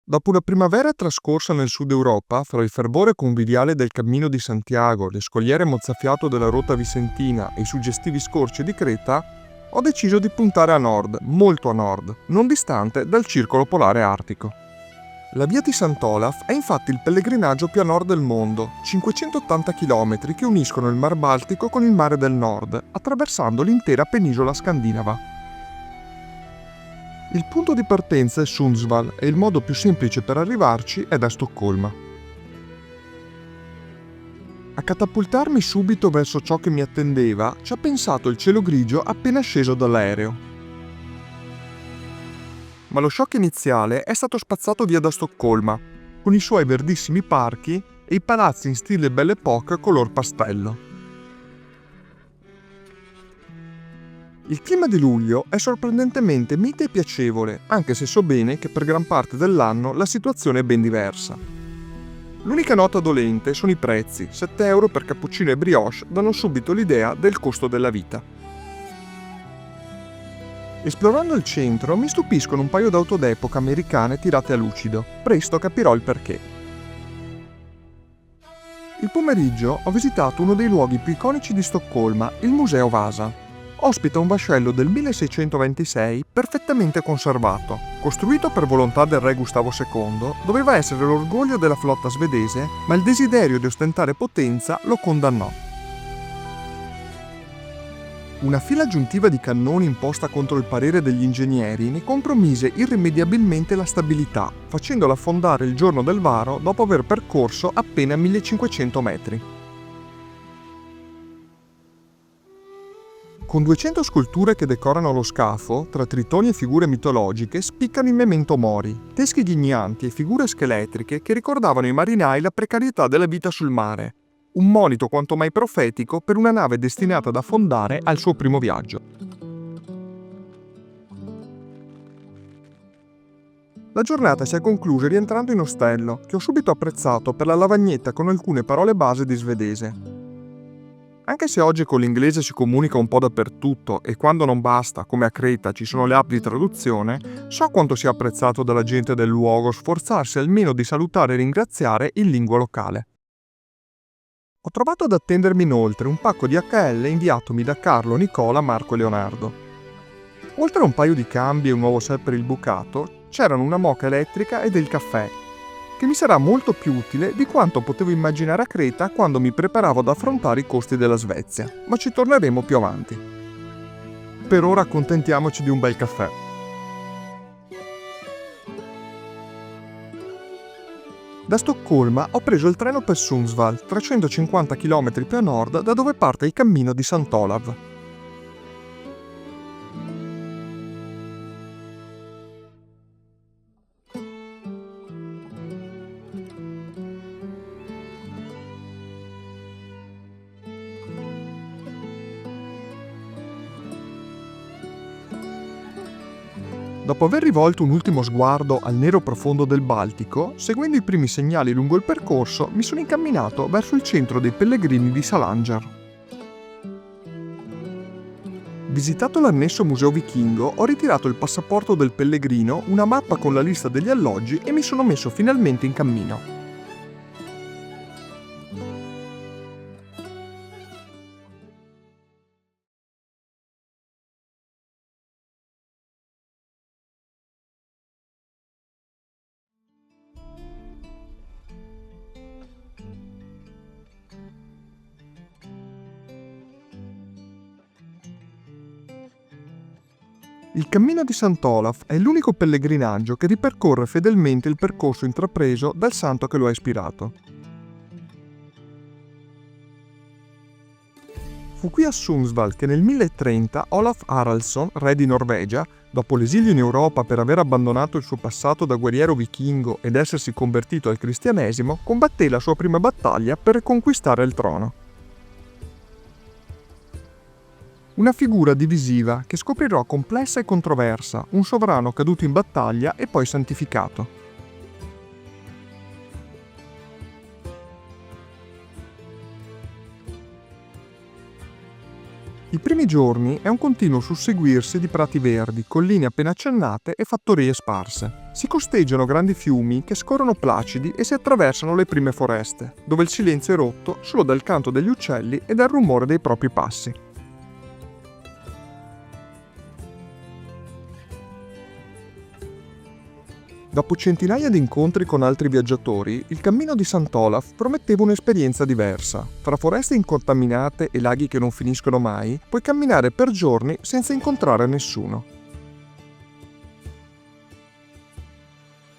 Dopo una primavera trascorsa nel sud Europa, fra il fervore conviviale del Cammino di Santiago, le scogliere mozzafiato della rotta vicentina e i suggestivi scorci di Creta, ho deciso di puntare a nord, molto a nord, non distante dal circolo polare artico. La via di Sant'Olaf è infatti il pellegrinaggio più a nord del mondo, 580 km che uniscono il Mar Baltico con il Mare del Nord, attraversando l'intera penisola scandinava. Il punto di partenza è Sundsvall e il modo più semplice per arrivarci è da Stoccolma. A catapultarmi subito verso ciò che mi attendeva ci ha pensato il cielo grigio appena sceso dall'aereo. Ma lo shock iniziale è stato spazzato via da Stoccolma, con i suoi verdissimi parchi e i palazzi in stile Belle Époque color pastello. Il clima di luglio è sorprendentemente mite e piacevole, anche se so bene che per gran parte dell'anno la situazione è ben diversa. L'unica nota dolente sono i prezzi, 7 euro per cappuccino e brioche danno subito l'idea del costo della vita. Esplorando il centro mi stupiscono un paio d'auto d'epoca americane tirate a lucido, presto capirò il perché. Il pomeriggio ho visitato uno dei luoghi più iconici di Stoccolma, il Museo Vasa. Ospita un vascello del 1626 perfettamente conservato. Costruito per volontà del re Gustavo II, doveva essere l'orgoglio della flotta svedese, ma il desiderio di ostentare potenza lo condannò. Una fila aggiuntiva di cannoni imposta contro il parere degli ingegneri ne compromise irrimediabilmente la stabilità, facendola affondare il giorno del varo dopo aver percorso appena 1500 metri. Con 200 sculture che decorano lo scafo, tra tritoni e figure mitologiche, spiccano i memento mori, teschi ghignanti e figure scheletriche che ricordavano ai marinai la precarietà della vita sul mare. Un monito quanto mai profetico per una nave destinata ad affondare al suo primo viaggio. La giornata si è conclusa rientrando in ostello, che ho subito apprezzato per la lavagnetta con alcune parole base di svedese. Anche se oggi con l'inglese si comunica un po' dappertutto e quando non basta, come a Creta, ci sono le app di traduzione, so quanto sia apprezzato dalla gente del luogo sforzarsi almeno di salutare e ringraziare in lingua locale. Ho trovato ad attendermi inoltre un pacco di HL inviatomi da Carlo, Nicola, Marco e Leonardo. Oltre a un paio di cambi e un nuovo set per il bucato, c'erano una moka elettrica e del caffè, che mi sarà molto più utile di quanto potevo immaginare a Creta quando mi preparavo ad affrontare i costi della Svezia, ma ci torneremo più avanti. Per ora accontentiamoci di un bel caffè. Da Stoccolma ho preso il treno per Sundsvall, 350 km più a nord da dove parte il cammino di Sant'Olav. Dopo aver rivolto un ultimo sguardo al nero profondo del Baltico, seguendo i primi segnali lungo il percorso, mi sono incamminato verso il centro dei pellegrini di Salanger. Visitato l'annesso museo vichingo, ho ritirato il passaporto del pellegrino, una mappa con la lista degli alloggi e mi sono messo finalmente in cammino. Il cammino di Sant'Olaf è l'unico pellegrinaggio che ripercorre fedelmente il percorso intrapreso dal santo che lo ha ispirato. Fu qui a Sundsvall che nel 1030 Olaf Haraldsson, re di Norvegia, dopo l'esilio in Europa per aver abbandonato il suo passato da guerriero vichingo ed essersi convertito al cristianesimo, combatté la sua prima battaglia per riconquistare il trono. Una figura divisiva che scoprirò complessa e controversa, un sovrano caduto in battaglia e poi santificato. I primi giorni è un continuo susseguirsi di prati verdi, colline appena accennate e fattorie sparse. Si costeggiano grandi fiumi che scorrono placidi e si attraversano le prime foreste, dove il silenzio è rotto solo dal canto degli uccelli e dal rumore dei propri passi. Dopo centinaia di incontri con altri viaggiatori, il cammino di Sant'Olaf prometteva un'esperienza diversa. Fra foreste incontaminate e laghi che non finiscono mai, puoi camminare per giorni senza incontrare nessuno.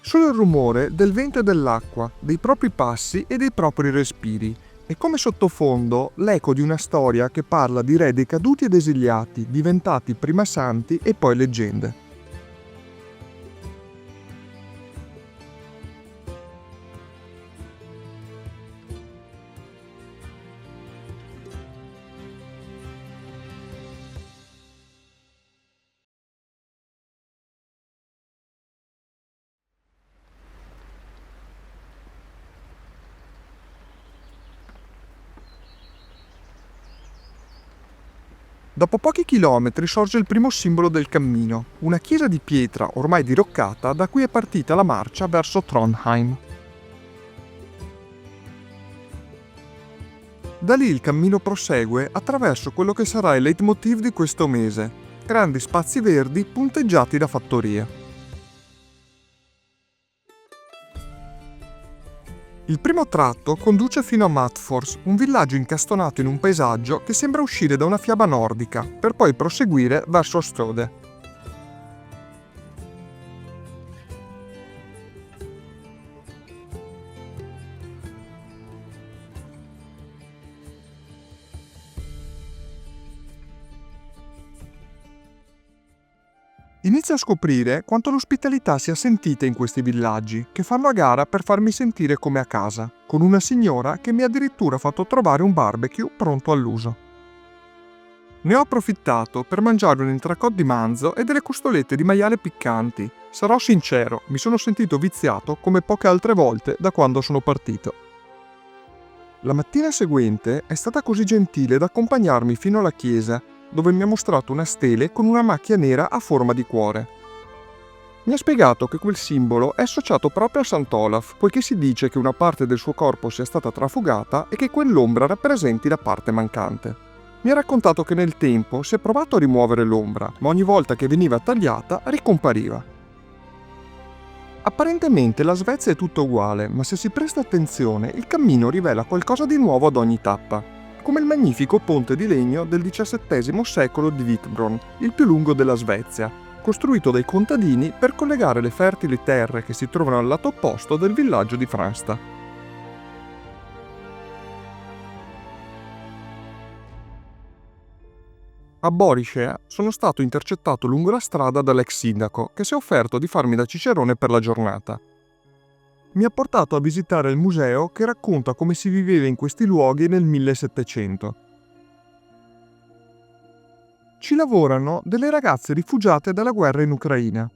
Solo il rumore del vento e dell'acqua, dei propri passi e dei propri respiri, e come sottofondo l'eco di una storia che parla di re decaduti ed esiliati, diventati prima santi e poi leggende. Dopo pochi chilometri sorge il primo simbolo del cammino, una chiesa di pietra ormai diroccata da cui è partita la marcia verso Trondheim. Da lì il cammino prosegue attraverso quello che sarà il leitmotiv di questo mese, grandi spazi verdi punteggiati da fattorie. Il primo tratto conduce fino a Matfors, un villaggio incastonato in un paesaggio che sembra uscire da una fiaba nordica, per poi proseguire verso Stode. Inizio a scoprire quanto l'ospitalità sia sentita in questi villaggi, che fanno a gara per farmi sentire come a casa, con una signora che mi ha addirittura fatto trovare un barbecue pronto all'uso. Ne ho approfittato per mangiare un entrecôte di manzo e delle costolette di maiale piccanti. Sarò sincero, mi sono sentito viziato come poche altre volte da quando sono partito. La mattina seguente è stata così gentile da accompagnarmi fino alla chiesa, dove mi ha mostrato una stele con una macchia nera a forma di cuore. Mi ha spiegato che quel simbolo è associato proprio a Sant'Olaf, poiché si dice che una parte del suo corpo sia stata trafugata e che quell'ombra rappresenti la parte mancante. Mi ha raccontato che nel tempo si è provato a rimuovere l'ombra, ma ogni volta che veniva tagliata ricompariva. Apparentemente la Svezia è tutto uguale, ma se si presta attenzione il cammino rivela qualcosa di nuovo ad ogni tappa, come il magnifico ponte di legno del XVII secolo di Hvitbron, il più lungo della Svezia, costruito dai contadini per collegare le fertili terre che si trovano al lato opposto del villaggio di Fransta. A Boriscea sono stato intercettato lungo la strada dall'ex sindaco che si è offerto di farmi da cicerone per la giornata. Mi ha portato a visitare il museo che racconta come si viveva in questi luoghi nel 1700. Ci lavorano delle ragazze rifugiate dalla guerra in Ucraina,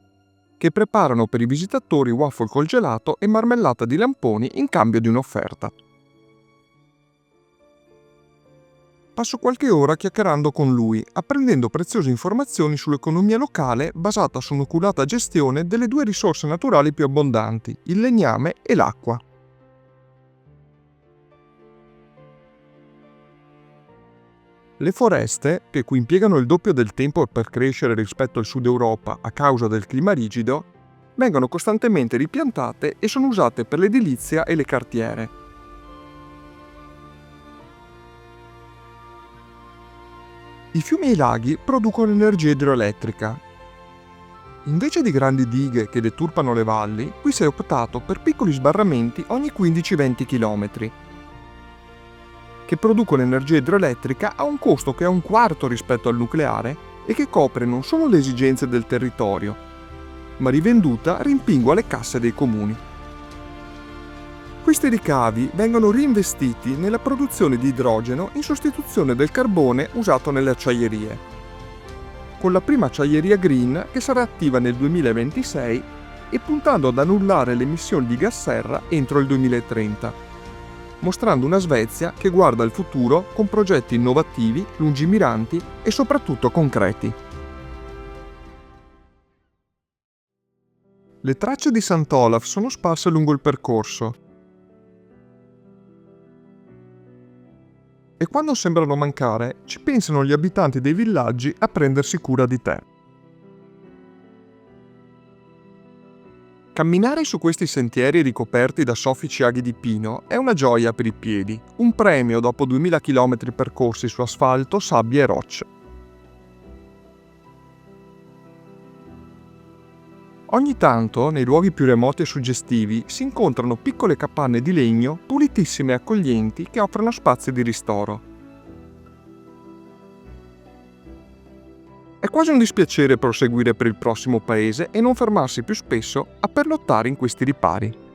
che preparano per i visitatori waffle col gelato e marmellata di lamponi in cambio di un'offerta. Passo qualche ora chiacchierando con lui, apprendendo preziose informazioni sull'economia locale basata su un'oculata gestione delle due risorse naturali più abbondanti, il legname e l'acqua. Le foreste, che qui impiegano il doppio del tempo per crescere rispetto al sud Europa a causa del clima rigido, vengono costantemente ripiantate e sono usate per l'edilizia e le cartiere. I fiumi e i laghi producono energia idroelettrica. Invece di grandi dighe che deturpano le valli, qui si è optato per piccoli sbarramenti ogni 15-20 km, che producono energia idroelettrica a un costo che è un quarto rispetto al nucleare e che copre non solo le esigenze del territorio, ma rivenduta rimpingua le casse dei comuni. Questi ricavi vengono reinvestiti nella produzione di idrogeno in sostituzione del carbone usato nelle acciaierie, con la prima acciaieria green che sarà attiva nel 2026 e puntando ad annullare le emissioni di gas serra entro il 2030. mostrando una Svezia che guarda al futuro con progetti innovativi, lungimiranti e soprattutto concreti. Le tracce di Sant'Olaf sono sparse lungo il percorso e quando sembrano mancare, ci pensano gli abitanti dei villaggi a prendersi cura di te. Camminare su questi sentieri ricoperti da soffici aghi di pino è una gioia per i piedi, un premio dopo 2000 km percorsi su asfalto, sabbia e rocce. Ogni tanto, nei luoghi più remoti e suggestivi, si incontrano piccole capanne di legno pulitissime e accoglienti che offrono spazi di ristoro. È quasi un dispiacere proseguire per il prossimo paese e non fermarsi più spesso a perlottare in questi ripari.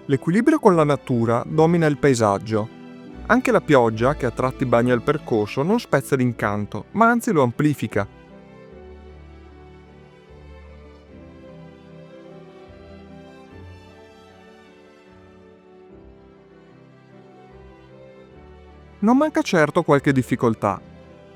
L'equilibrio con la natura domina il paesaggio. Anche la pioggia, che a tratti bagna il percorso, non spezza l'incanto, ma anzi lo amplifica. Non manca certo qualche difficoltà.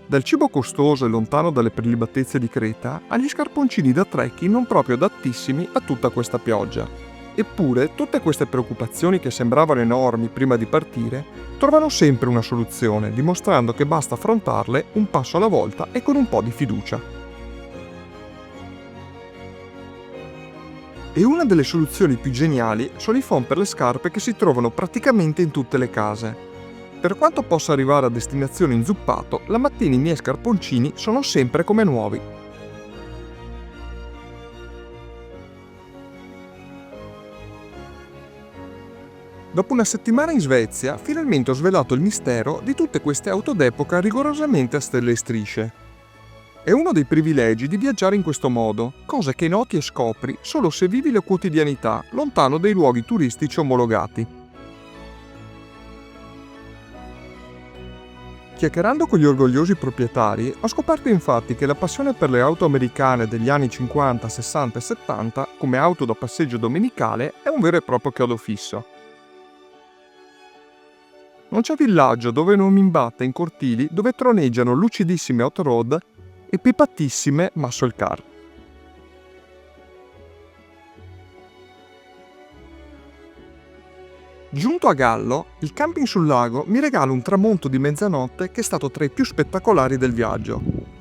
Dal cibo costoso e lontano dalle prelibatezze di Creta, agli scarponcini da trekking non proprio adattissimi a tutta questa pioggia. Eppure, tutte queste preoccupazioni che sembravano enormi prima di partire, trovano sempre una soluzione, dimostrando che basta affrontarle un passo alla volta e con un po' di fiducia. E una delle soluzioni più geniali sono i phon per le scarpe che si trovano praticamente in tutte le case. Per quanto possa arrivare a destinazione inzuppato, la mattina i miei scarponcini sono sempre come nuovi. Dopo una settimana in Svezia, finalmente ho svelato il mistero di tutte queste auto d'epoca rigorosamente a stelle e strisce. È uno dei privilegi di viaggiare in questo modo, cosa che noti e scopri solo se vivi la quotidianità lontano dai luoghi turistici omologati. Chiacchierando con gli orgogliosi proprietari, ho scoperto infatti che la passione per le auto americane degli anni 50, 60 e 70, come auto da passeggio domenicale, è un vero e proprio chiodo fisso. Non c'è villaggio dove non mi imbatta in cortili dove troneggiano lucidissime off-road e pipatissime muscle car. Giunto a Gallo, il camping sul lago mi regala un tramonto di mezzanotte che è stato tra i più spettacolari del viaggio.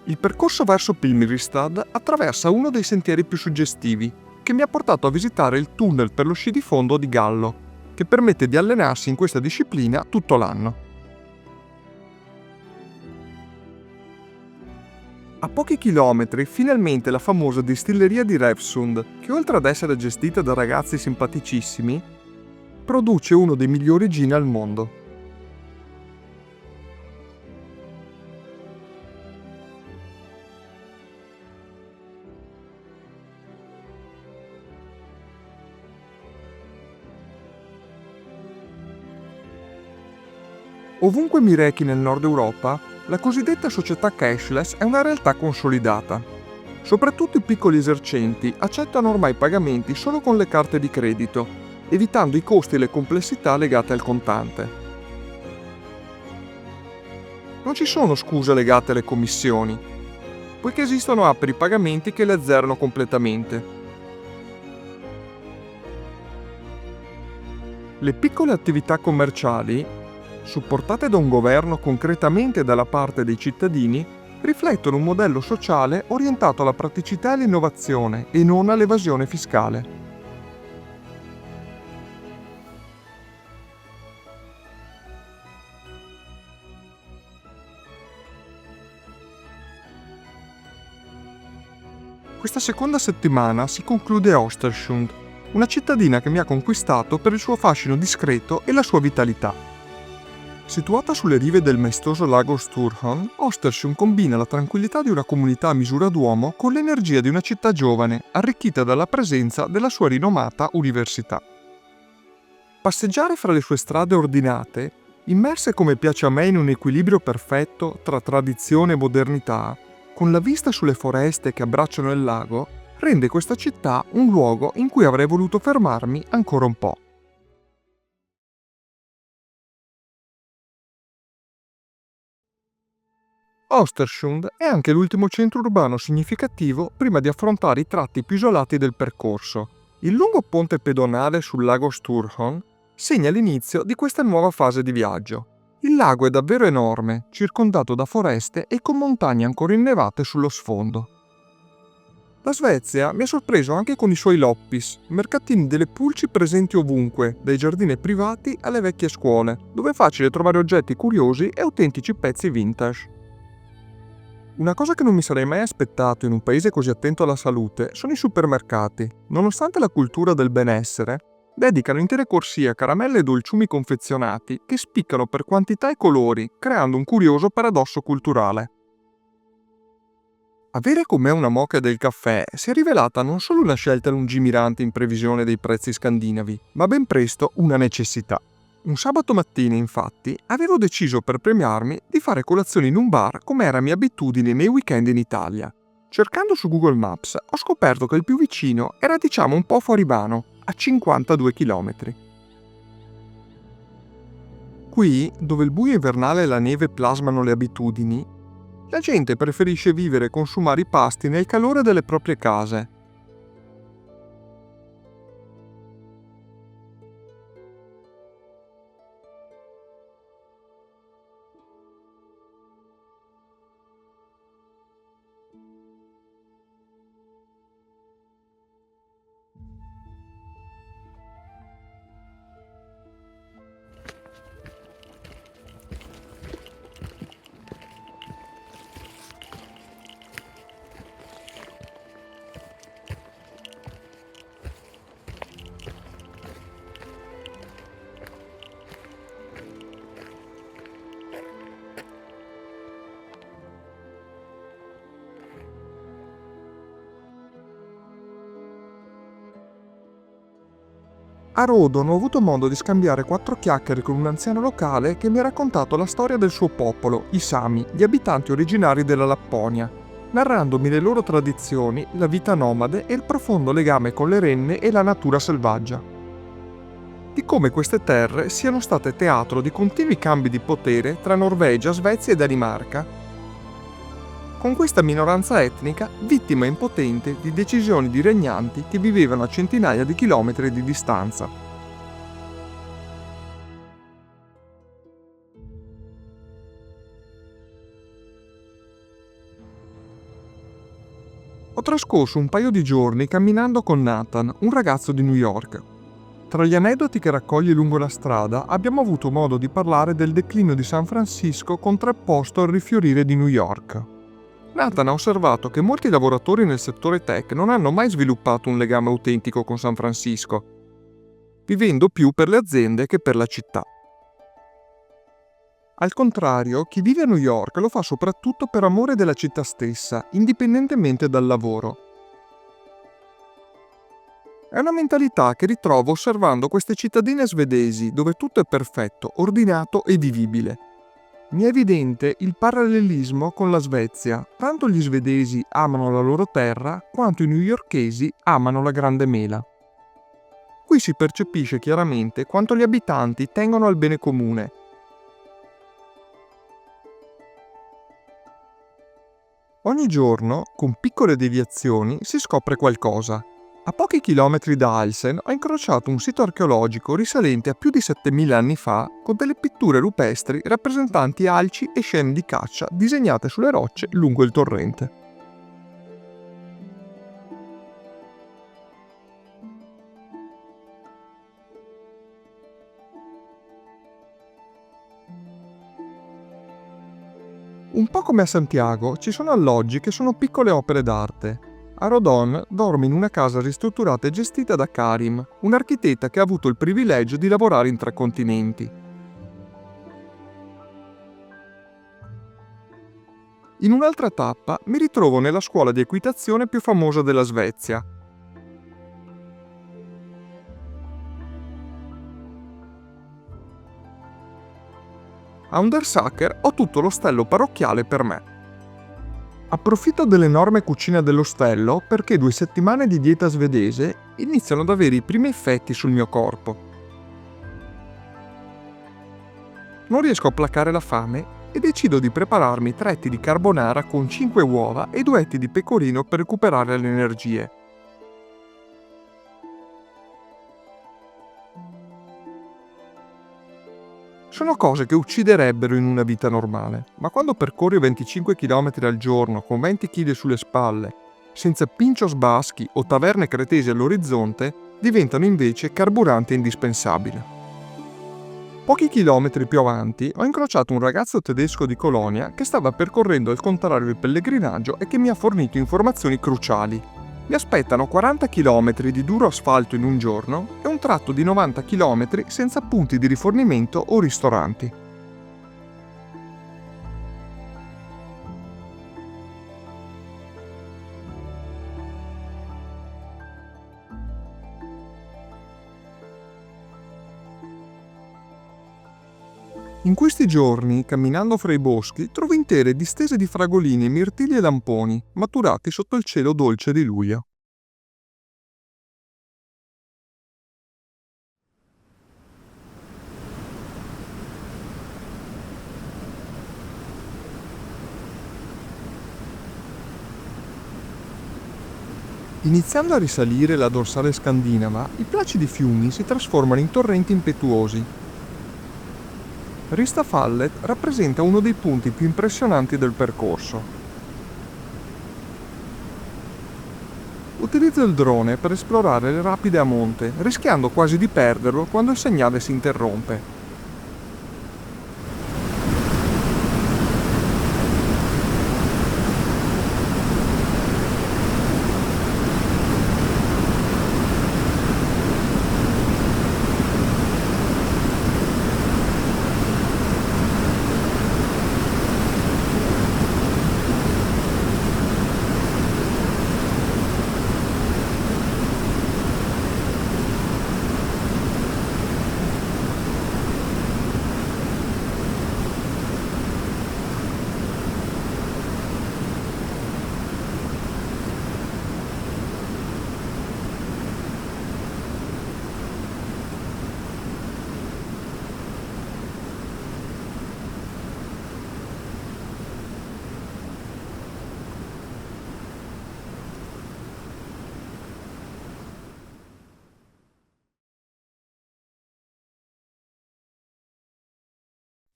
Il percorso verso Pilmiristad attraversa uno dei sentieri più suggestivi, che mi ha portato a visitare il tunnel per lo sci di fondo di Gallo, che permette di allenarsi in questa disciplina tutto l'anno. A pochi chilometri, finalmente la famosa distilleria di Revsund, che oltre ad essere gestita da ragazzi simpaticissimi, produce uno dei migliori gin al mondo. Ovunque mi rechi nel nord Europa, la cosiddetta società cashless è una realtà consolidata. Soprattutto i piccoli esercenti accettano ormai pagamenti solo con le carte di credito, evitando i costi e le complessità legate al contante. Non ci sono scuse legate alle commissioni, poiché esistono app per i pagamenti che le azzerano completamente. Le piccole attività commerciali, supportate da un governo concretamente dalla parte dei cittadini, riflettono un modello sociale orientato alla praticità e all'innovazione e non all'evasione fiscale. Questa seconda settimana si conclude a Östersund, una cittadina che mi ha conquistato per il suo fascino discreto e la sua vitalità. Situata sulle rive del maestoso lago Sturhön, Östersund combina la tranquillità di una comunità a misura d'uomo con l'energia di una città giovane, arricchita dalla presenza della sua rinomata università. Passeggiare fra le sue strade ordinate, immerse come piace a me in un equilibrio perfetto tra tradizione e modernità, con la vista sulle foreste che abbracciano il lago, rende questa città un luogo in cui avrei voluto fermarmi ancora un po'. Östersund è anche l'ultimo centro urbano significativo prima di affrontare i tratti più isolati del percorso. Il lungo ponte pedonale sul lago Sturhön segna l'inizio di questa nuova fase di viaggio. Il lago è davvero enorme, circondato da foreste e con montagne ancora innevate sullo sfondo. La Svezia mi ha sorpreso anche con i suoi loppis, mercatini delle pulci presenti ovunque, dai giardini privati alle vecchie scuole, dove è facile trovare oggetti curiosi e autentici pezzi vintage. Una cosa che non mi sarei mai aspettato in un paese così attento alla salute sono i supermercati. Nonostante la cultura del benessere, dedicano intere corsie a caramelle e dolciumi confezionati che spiccano per quantità e colori, creando un curioso paradosso culturale. Avere con me una moka del caffè si è rivelata non solo una scelta lungimirante in previsione dei prezzi scandinavi, ma ben presto una necessità. Un sabato mattina, infatti, avevo deciso per premiarmi di fare colazione in un bar come era mia abitudine nei weekend in Italia. Cercando su Google Maps ho scoperto che il più vicino era diciamo un po' fuori mano, a 52 km. Qui, dove il buio invernale e la neve plasmano le abitudini, la gente preferisce vivere e consumare i pasti nel calore delle proprie case. A Rodon ho avuto modo di scambiare 4 chiacchiere con un anziano locale che mi ha raccontato la storia del suo popolo, i Sami, gli abitanti originari della Lapponia, narrandomi le loro tradizioni, la vita nomade e il profondo legame con le renne e la natura selvaggia. Di come queste terre siano state teatro di continui cambi di potere tra Norvegia, Svezia e Danimarca, con questa minoranza etnica vittima impotente di decisioni di regnanti che vivevano a centinaia di chilometri di distanza. Ho trascorso un paio di giorni camminando con Nathan, un ragazzo di New York. Tra gli aneddoti che raccoglie lungo la strada abbiamo avuto modo di parlare del declino di San Francisco contrapposto al rifiorire di New York. Nathan ha osservato che molti lavoratori nel settore tech non hanno mai sviluppato un legame autentico con San Francisco, vivendo più per le aziende che per la città. Al contrario, chi vive a New York lo fa soprattutto per amore della città stessa, indipendentemente dal lavoro. È una mentalità che ritrovo osservando queste cittadine svedesi dove tutto è perfetto, ordinato e vivibile. Mi è evidente il parallelismo con la Svezia. Tanto gli svedesi amano la loro terra, quanto i newyorkesi amano la grande mela. Qui si percepisce chiaramente quanto gli abitanti tengono al bene comune. Ogni giorno, con piccole deviazioni, si scopre qualcosa. A pochi chilometri da Alsen ho incrociato un sito archeologico risalente a più di 7000 anni fa con delle pitture rupestri rappresentanti alci e scene di caccia disegnate sulle rocce lungo il torrente. Un po' come a Santiago ci sono alloggi che sono piccole opere d'arte. Arodon dorme in una casa ristrutturata e gestita da Karim, un architetta che ha avuto il privilegio di lavorare in 3 continenti. In un'altra tappa mi ritrovo nella scuola di equitazione più famosa della Svezia. A Undersaker ho tutto l'ostello parrocchiale per me. Approfitto dell'enorme cucina dell'ostello perché 2 settimane di dieta svedese iniziano ad avere i primi effetti sul mio corpo. Non riesco a placare la fame e decido di prepararmi 3 etti di carbonara con 5 uova e 2 etti di pecorino per recuperare le energie. Sono cose che ucciderebbero in una vita normale, ma quando percorri 25 km al giorno con 20 kg sulle spalle, senza pinchos baschi o taverne cretesi all'orizzonte, diventano invece carburante indispensabile. Pochi chilometri più avanti ho incrociato un ragazzo tedesco di Colonia che stava percorrendo al contrario il pellegrinaggio e che mi ha fornito informazioni cruciali. Mi aspettano 40 km di duro asfalto in un giorno e un tratto di 90 km senza punti di rifornimento o ristoranti. In questi giorni, camminando fra i boschi, trovo intere distese di fragolini, mirtilli e lamponi, maturati sotto il cielo dolce di luglio. Iniziando a risalire la dorsale scandinava, i placidi fiumi si trasformano in torrenti impetuosi. Ristafallet rappresenta uno dei punti più impressionanti del percorso. Utilizzo il drone per esplorare le rapide a monte, rischiando quasi di perderlo quando il segnale si interrompe.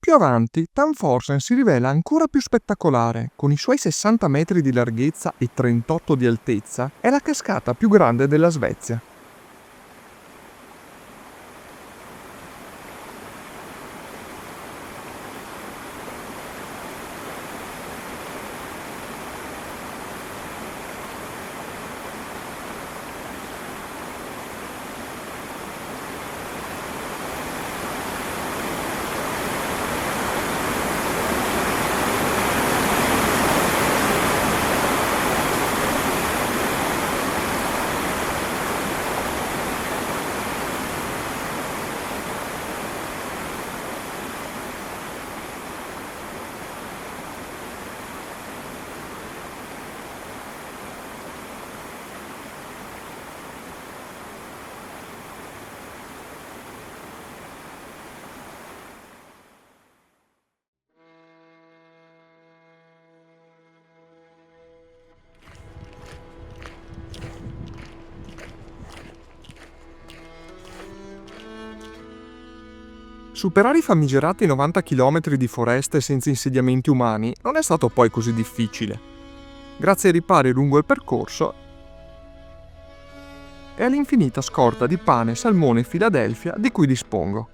Più avanti, Tanforsen si rivela ancora più spettacolare. Con i suoi 60 metri di larghezza e 38 di altezza, è la cascata più grande della Svezia. Superare i famigerati 90 km di foreste senza insediamenti umani non è stato poi così difficile, grazie ai ripari lungo il percorso e all'infinita scorta di pane, salmone e Philadelphia di cui dispongo.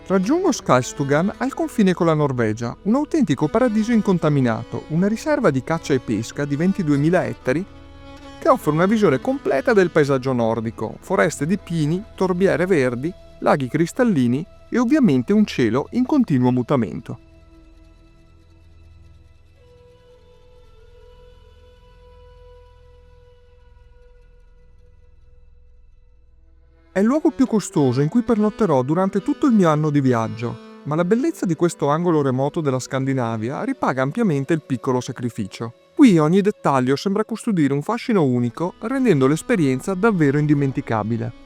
Raggiungo Skarstugan al confine con la Norvegia, un autentico paradiso incontaminato, una riserva di caccia e pesca di 22.000 ettari che offre una visione completa del paesaggio nordico, foreste di pini, torbiere verdi, laghi cristallini e ovviamente un cielo in continuo mutamento. È il luogo più costoso in cui pernotterò durante tutto il mio anno di viaggio, ma la bellezza di questo angolo remoto della Scandinavia ripaga ampiamente il piccolo sacrificio. Qui ogni dettaglio sembra custodire un fascino unico, rendendo l'esperienza davvero indimenticabile.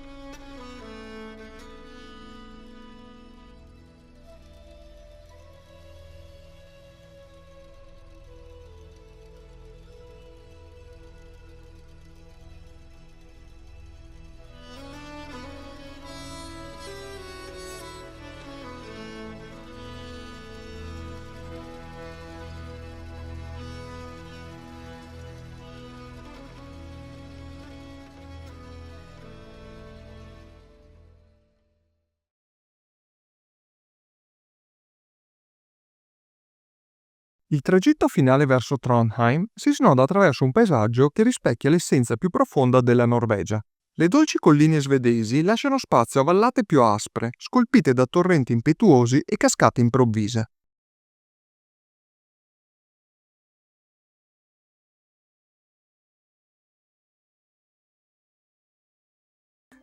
Il tragitto finale verso Trondheim si snoda attraverso un paesaggio che rispecchia l'essenza più profonda della Norvegia. Le dolci colline svedesi lasciano spazio a vallate più aspre, scolpite da torrenti impetuosi e cascate improvvise.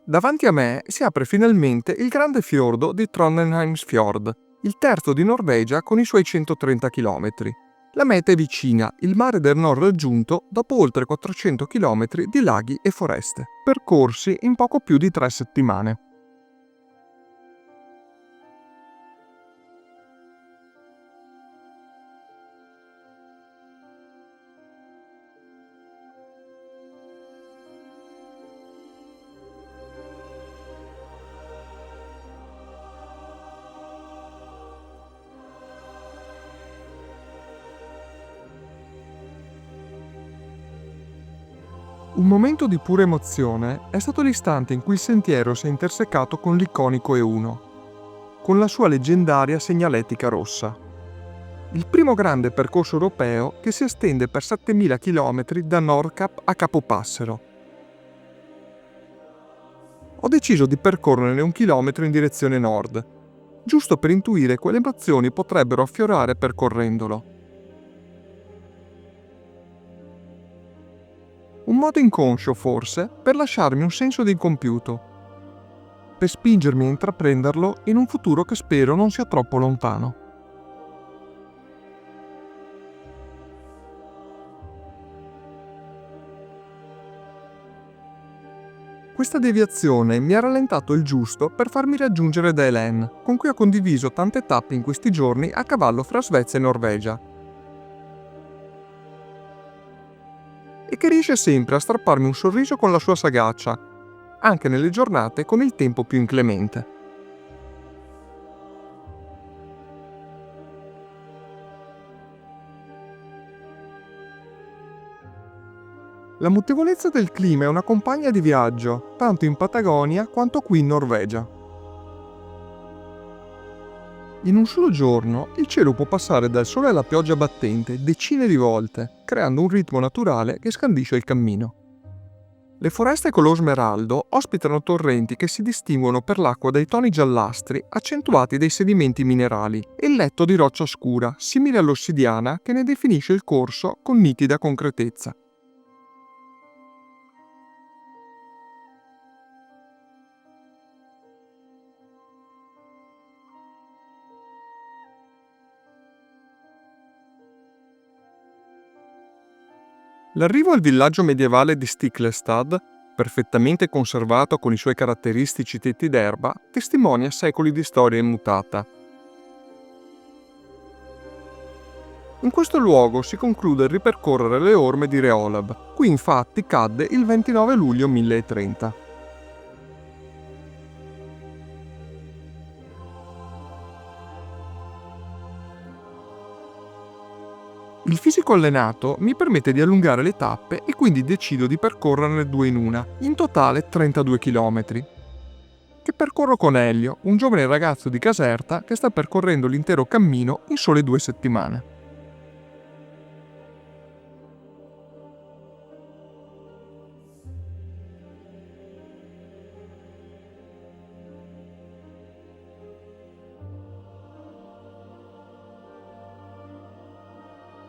Davanti a me si apre finalmente il grande fiordo di Trondheimsfjord, il terzo di Norvegia con i suoi 130 km. La meta è vicina, il mare del nord raggiunto dopo oltre 400 km di laghi e foreste, percorsi in poco più di 3 settimane. Un momento di pura emozione è stato l'istante in cui il sentiero si è intersecato con l'iconico E1, con la sua leggendaria segnaletica rossa. Il primo grande percorso europeo che si estende per 7.000 km da Nordkapp a Capopassero. Ho deciso di percorrerne 1 chilometro in direzione nord, giusto per intuire quali emozioni potrebbero affiorare percorrendolo. Un modo inconscio, forse, per lasciarmi un senso di incompiuto, per spingermi a intraprenderlo in un futuro che spero non sia troppo lontano. Questa deviazione mi ha rallentato il giusto per farmi raggiungere da Hélène, con cui ho condiviso tante tappe in questi giorni a cavallo fra Svezia e Norvegia, e che riesce sempre a strapparmi un sorriso con la sua sagacia, anche nelle giornate con il tempo più inclemente. La mutevolezza del clima è una compagna di viaggio, tanto in Patagonia quanto qui in Norvegia. In un solo giorno il cielo può passare dal sole alla pioggia battente decine di volte, creando un ritmo naturale che scandisce il cammino. Le foreste color smeraldo ospitano torrenti che si distinguono per l'acqua dai toni giallastri accentuati dai sedimenti minerali e il letto di roccia scura, simile all'ossidiana, che ne definisce il corso con nitida concretezza. L'arrivo al villaggio medievale di Stiklestad, perfettamente conservato con i suoi caratteristici tetti d'erba, testimonia secoli di storia immutata. In questo luogo si conclude il ripercorrere le orme di Reolab. Qui infatti cadde il 29 luglio 1030. Il fisico allenato mi permette di allungare le tappe e quindi decido di percorrerne due in una, in totale 32 km. che percorro con Elio, un giovane ragazzo di Caserta che sta percorrendo l'intero cammino in sole 2 settimane.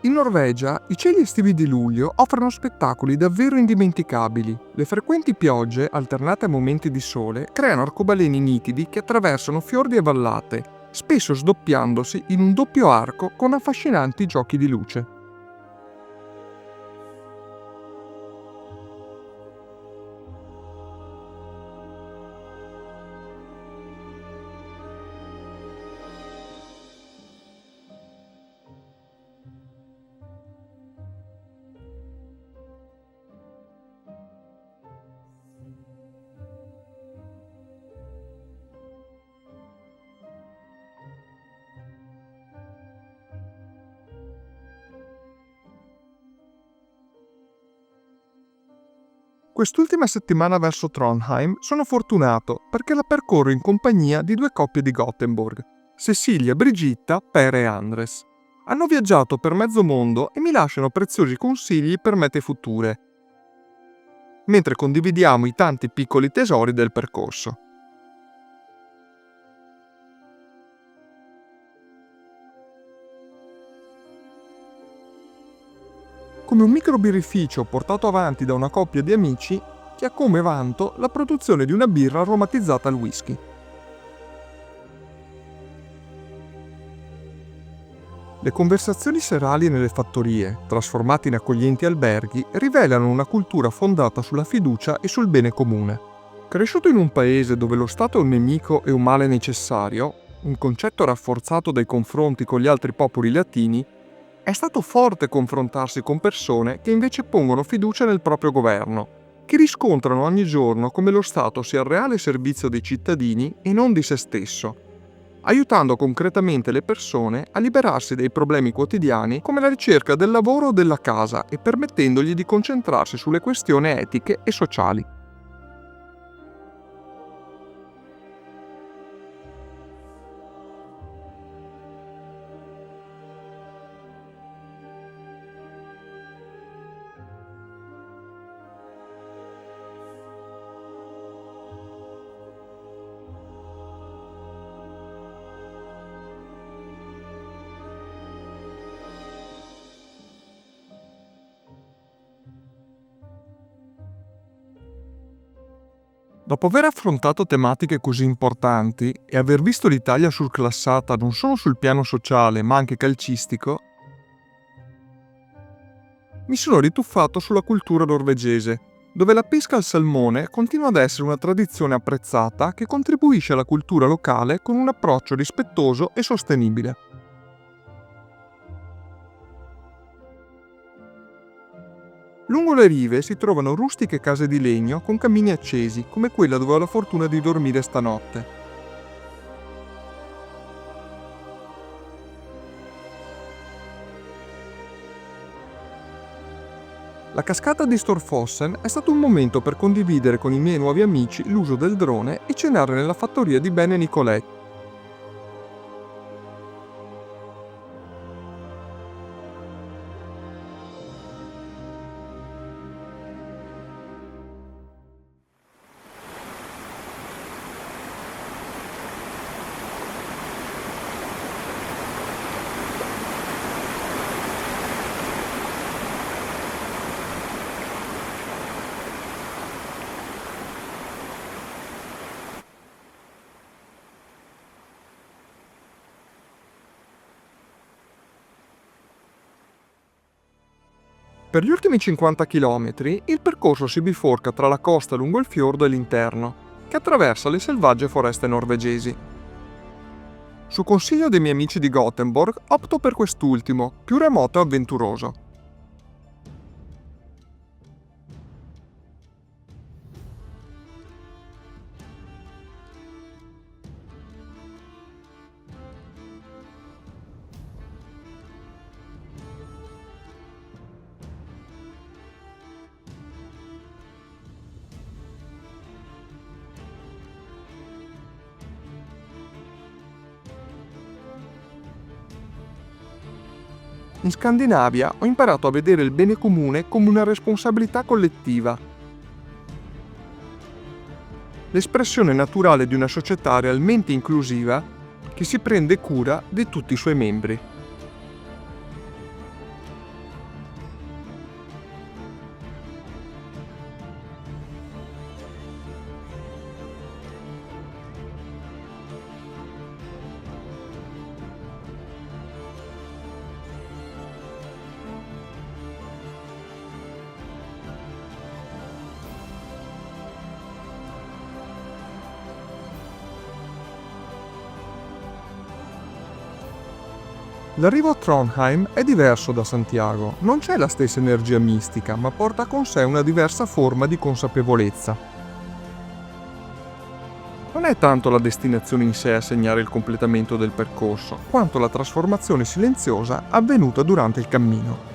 In Norvegia, i cieli estivi di luglio offrono spettacoli davvero indimenticabili. Le frequenti piogge, alternate a momenti di sole, creano arcobaleni nitidi che attraversano fiordi e vallate, spesso sdoppiandosi in un doppio arco con affascinanti giochi di luce. Quest'ultima settimana verso Trondheim sono fortunato perché la percorro in compagnia di 2 coppie di Gothenburg, Cecilia e Brigitta, Per e Andres. Hanno viaggiato per mezzo mondo e mi lasciano preziosi consigli per mete future, mentre condividiamo i tanti piccoli tesori del percorso. Come un micro birrificio portato avanti da una coppia di amici che ha come vanto la produzione di una birra aromatizzata al whisky. Le conversazioni serali nelle fattorie, trasformate in accoglienti alberghi, rivelano una cultura fondata sulla fiducia e sul bene comune. Cresciuto in un paese dove lo Stato è un nemico e un male necessario, un concetto rafforzato dai confronti con gli altri popoli latini, è stato forte confrontarsi con persone che invece pongono fiducia nel proprio governo, che riscontrano ogni giorno come lo Stato sia al reale servizio dei cittadini e non di se stesso, aiutando concretamente le persone a liberarsi dai problemi quotidiani come la ricerca del lavoro o della casa e permettendogli di concentrarsi sulle questioni etiche e sociali. Dopo aver affrontato tematiche così importanti e aver visto l'Italia surclassata non solo sul piano sociale ma anche calcistico, mi sono rituffato sulla cultura norvegese, dove la pesca al salmone continua ad essere una tradizione apprezzata che contribuisce alla cultura locale con un approccio rispettoso e sostenibile. Lungo le rive si trovano rustiche case di legno con camini accesi, come quella dove ho la fortuna di dormire stanotte. La cascata di Storfossen è stato un momento per condividere con i miei nuovi amici l'uso del drone e cenare nella fattoria di Ben e Nicolette. Per gli ultimi 50 km il percorso si biforca tra la costa lungo il fiordo e l'interno, che attraversa le selvagge foreste norvegesi. Su consiglio dei miei amici di Gothenburg opto per quest'ultimo, più remoto e avventuroso. In Scandinavia ho imparato a vedere il bene comune come una responsabilità collettiva. L'espressione naturale di una società realmente inclusiva che si prende cura di tutti i suoi membri. L'arrivo a Trondheim è diverso da Santiago, non c'è la stessa energia mistica, ma porta con sé una diversa forma di consapevolezza. Non è tanto la destinazione in sé a segnare il completamento del percorso, quanto la trasformazione silenziosa avvenuta durante il cammino.